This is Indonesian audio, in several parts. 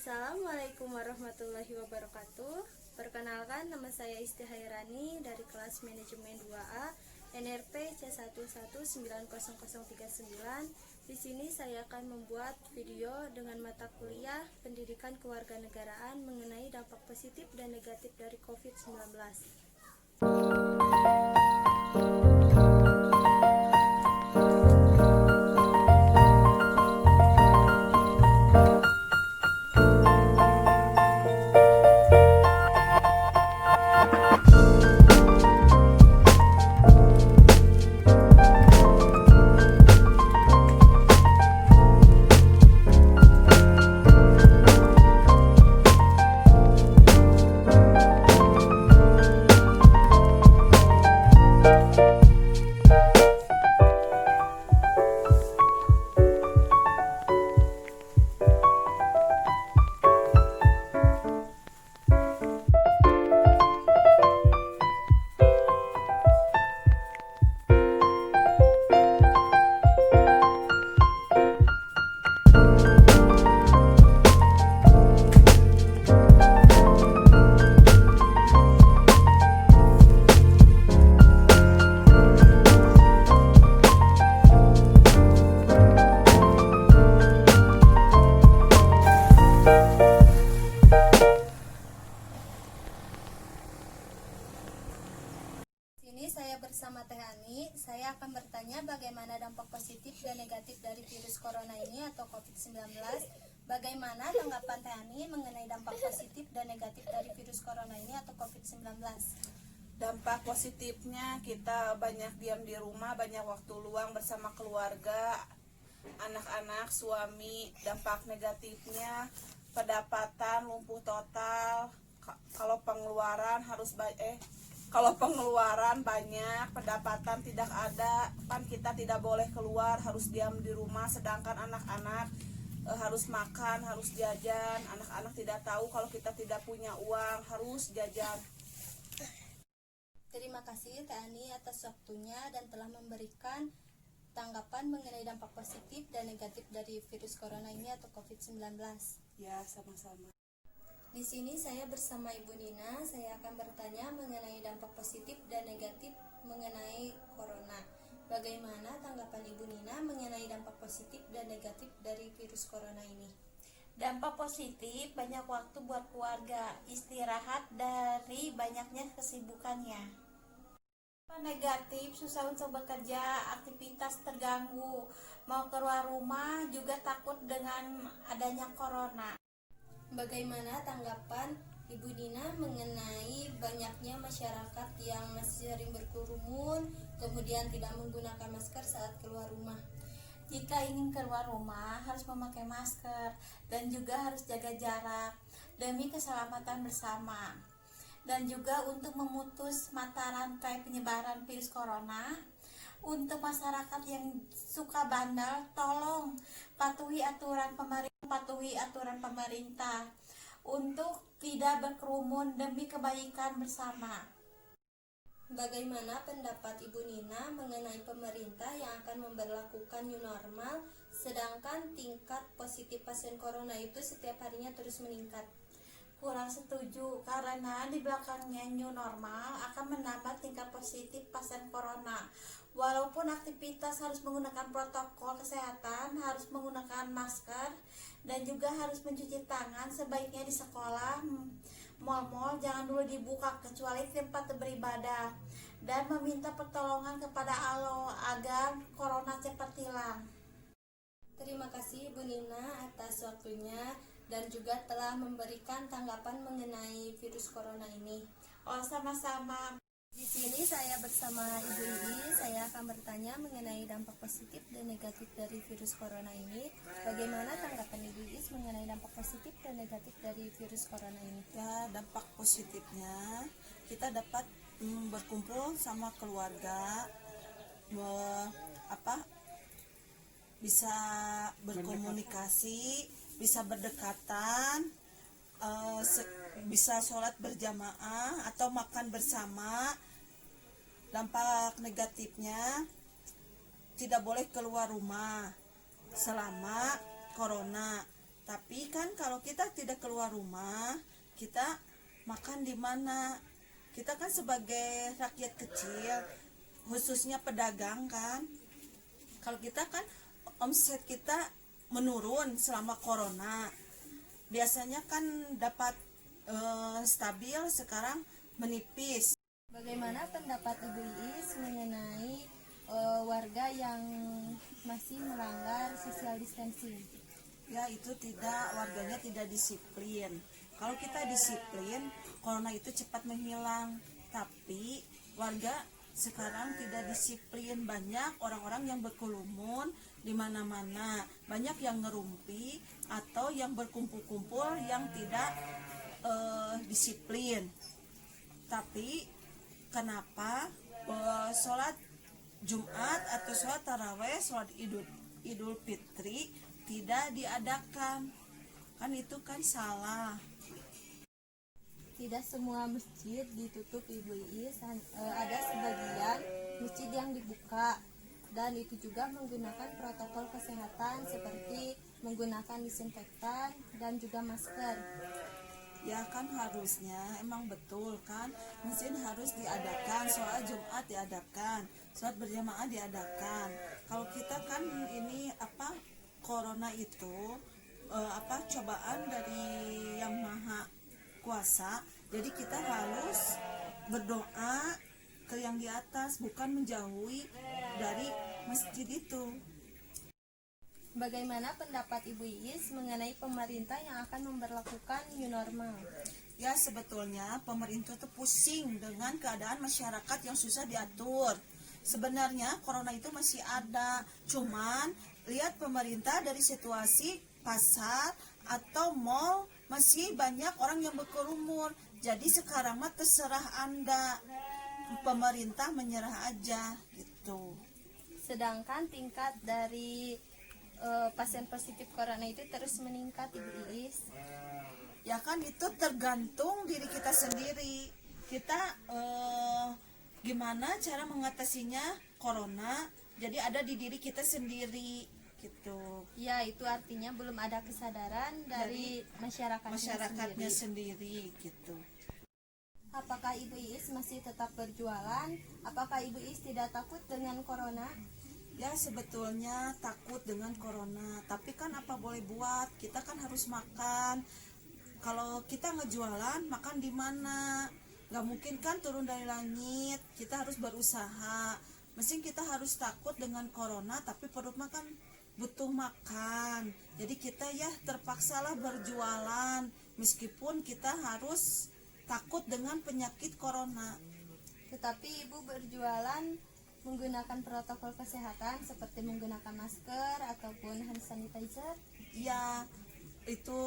Assalamualaikum warahmatullahi wabarakatuh. Perkenalkan, nama saya Isti Hairani dari kelas manajemen 2A NRP C119039. Di sini saya akan membuat video dengan mata kuliah Pendidikan Kewarganegaraan mengenai dampak positif dan negatif dari COVID-19. Ini saya bersama Teh Ani. Saya akan bertanya bagaimana dampak positif dan negatif dari virus corona ini atau COVID-19. Bagaimana tanggapan Teh Ani mengenai dampak positif dan negatif dari virus corona ini atau COVID-19? Dampak positifnya kita banyak diam di rumah, banyak waktu luang bersama keluarga, anak-anak, suami. Dampak negatifnya pendapatan lumpuh total. Kalau pengeluaran banyak, pendapatan tidak ada, kan kita tidak boleh keluar, harus diam di rumah. Sedangkan anak-anak harus makan, harus jajan. Anak-anak tidak tahu kalau kita tidak punya uang, harus jajan. Terima kasih Teh Ani atas waktunya dan telah memberikan tanggapan mengenai dampak positif dan negatif dari virus corona ini atau COVID-19. Ya, sama-sama. Di sini saya bersama Ibu Nina. Saya akan bertanya mengenai dampak positif dan negatif mengenai corona. Bagaimana tanggapan Ibu Nina mengenai dampak positif dan negatif dari virus corona ini? Dampak positif, banyak waktu buat keluarga, istirahat dari banyaknya kesibukannya. Negatif, susah untuk bekerja, aktivitas terganggu, mau keluar rumah juga takut dengan adanya corona. Bagaimana tanggapan Ibu Nina mengenai banyaknya masyarakat yang masih sering berkerumun, kemudian tidak menggunakan masker saat keluar rumah? Jika ingin keluar rumah harus memakai masker dan juga harus jaga jarak demi keselamatan bersama. Dan juga untuk memutus mata rantai penyebaran virus corona, untuk masyarakat yang suka bandel, tolong patuhi aturan pemerintah untuk tidak berkerumun demi kebaikan bersama. Bagaimana pendapat Ibu Nina mengenai pemerintah yang akan memberlakukan new normal, sedangkan tingkat positif pasien corona itu setiap harinya terus meningkat? Kurang setuju, karena di belakangnya new normal akan menambah tingkat positif pasien corona. Walaupun aktivitas harus menggunakan protokol kesehatan, harus menggunakan masker, dan juga harus mencuci tangan, sebaiknya di sekolah, mal-mal jangan dulu dibuka kecuali tempat beribadah, dan meminta pertolongan kepada Allah agar corona cepat hilang. Terima kasih Ibu Nina atas waktunya dan juga telah memberikan tanggapan mengenai virus corona ini. Oh, sama-sama. Di sini saya bersama Ibu Iis. Saya akan bertanya mengenai dampak positif dan negatif dari virus corona ini. Bagaimana tanggapan Ibu Iis mengenai dampak positif dan negatif dari virus corona ini? Ya, dampak positifnya kita dapat berkumpul sama keluarga, bisa berkomunikasi, bisa berdekatan, bisa sholat berjamaah atau makan bersama. Dampak negatifnya tidak boleh keluar rumah selama corona. Tapi kan kalau kita tidak keluar rumah, kita makan di mana? Kita kan sebagai rakyat kecil, khususnya pedagang kan. Kalau kita kan omset kita menurun selama corona. Biasanya kan dapat stabil, sekarang menipis. Bagaimana pendapat Ibu Iis mengenai warga yang masih melanggar social distancing? Ya, itu warganya tidak disiplin. Kalau kita disiplin, corona itu cepat menghilang. Tapi warga sekarang tidak disiplin, banyak orang-orang yang berkerumun di mana-mana, banyak yang ngerumpi atau yang berkumpul-kumpul yang tidak disiplin. Tapi kenapa sholat Jumat atau sholat taraweh, sholat Idul Fitri tidak diadakan? Kan itu kan salah. Tidak semua masjid ditutup, Ibu Iis. Ada sebagian masjid yang dibuka, dan itu juga menggunakan protokol kesehatan seperti menggunakan disinfektan dan juga masker. Ya kan harusnya emang betul kan, masjid harus diadakan, sholat Jumat diadakan, sholat berjamaah diadakan. Kalau kita kan ini corona itu cobaan dari yang maha kuasa, jadi kita harus berdoa ke yang di atas, bukan menjauhi dari masjid itu. Bagaimana pendapat Ibu Iis mengenai pemerintah yang akan memberlakukan new normal? Ya, sebetulnya pemerintah tuh pusing dengan keadaan masyarakat yang susah diatur. Sebenarnya corona itu masih ada, cuman lihat pemerintah dari situasi pasar atau mall masih banyak orang yang berkerumun. Jadi sekarang mah terserah Anda, pemerintah menyerah aja gitu. Sedangkan tingkat dari pasien positif corona itu terus meningkat, Ibu Iis. Ya kan itu tergantung diri kita sendiri. Kita gimana cara mengatasinya corona, jadi ada di diri kita sendiri gitu. Ya, itu artinya belum ada kesadaran dari masyarakatnya sendiri gitu. Apakah Ibu Iis masih tetap berjualan? Apakah Ibu Iis tidak takut dengan corona? Ya, sebetulnya takut dengan corona, tapi kan apa boleh buat, kita kan harus makan. Kalau kita ngejualan, makan di mana? Gak mungkin kan turun dari langit, kita harus berusaha. Mesin kita harus takut dengan corona, tapi perut makan butuh makan. Jadi kita ya terpaksalah berjualan, meskipun kita harus takut dengan penyakit corona. Tetapi Ibu berjualan menggunakan protokol kesehatan seperti menggunakan masker ataupun hand sanitizer? Ya, itu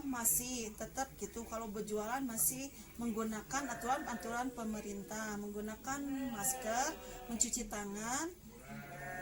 masih tetap gitu. Kalau berjualan masih menggunakan aturan-aturan pemerintah, menggunakan masker, mencuci tangan,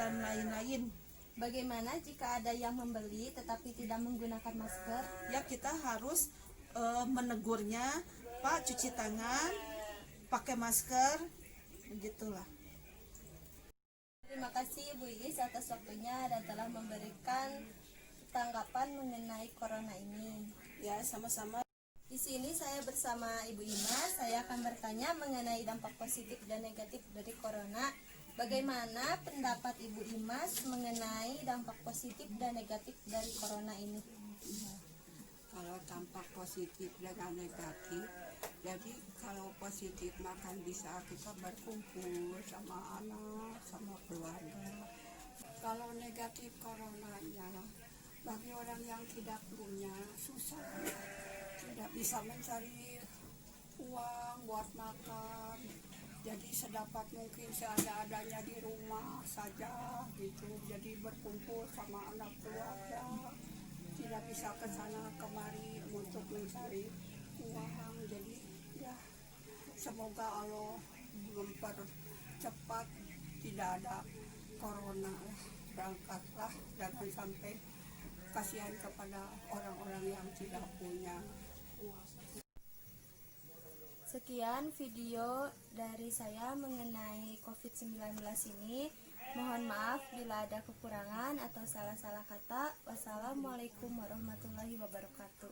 dan lain-lain. Bagaimana jika ada yang membeli tetapi tidak menggunakan masker? Ya, kita harus menegurnya, Pak, cuci tangan, pakai masker, begitulah. Terima kasih Ibu Iis atas waktunya dan telah memberikan tanggapan mengenai corona ini. Ya, sama-sama. Di sini saya bersama Ibu Ima, saya akan bertanya mengenai dampak positif dan negatif dari corona. Bagaimana pendapat Ibu Imas mengenai dampak positif dan negatif dari corona ini? Kalau dampak positif dengan negatif, jadi kalau positif makan bisa kita berkumpul sama anak, sama keluarga. Kalau negatif coronanya, bagi orang yang tidak punya susah, tidak bisa mencari uang buat makan. Jadi sedapat mungkin seada-adanya di rumah saja gitu. Jadi berkumpul sama anak keluarga, tidak bisa ke sana kemari untuk mencari uang. Jadi ya semoga Allah mempercepat tidak ada corona lah, berangkatlah, jangan sampai kasihan kepada orang-orang yang tidak punya uang. Sekian video dari saya mengenai COVID-19 ini. Mohon maaf bila ada kekurangan atau salah-salah kata. Wassalamualaikum warahmatullahi wabarakatuh.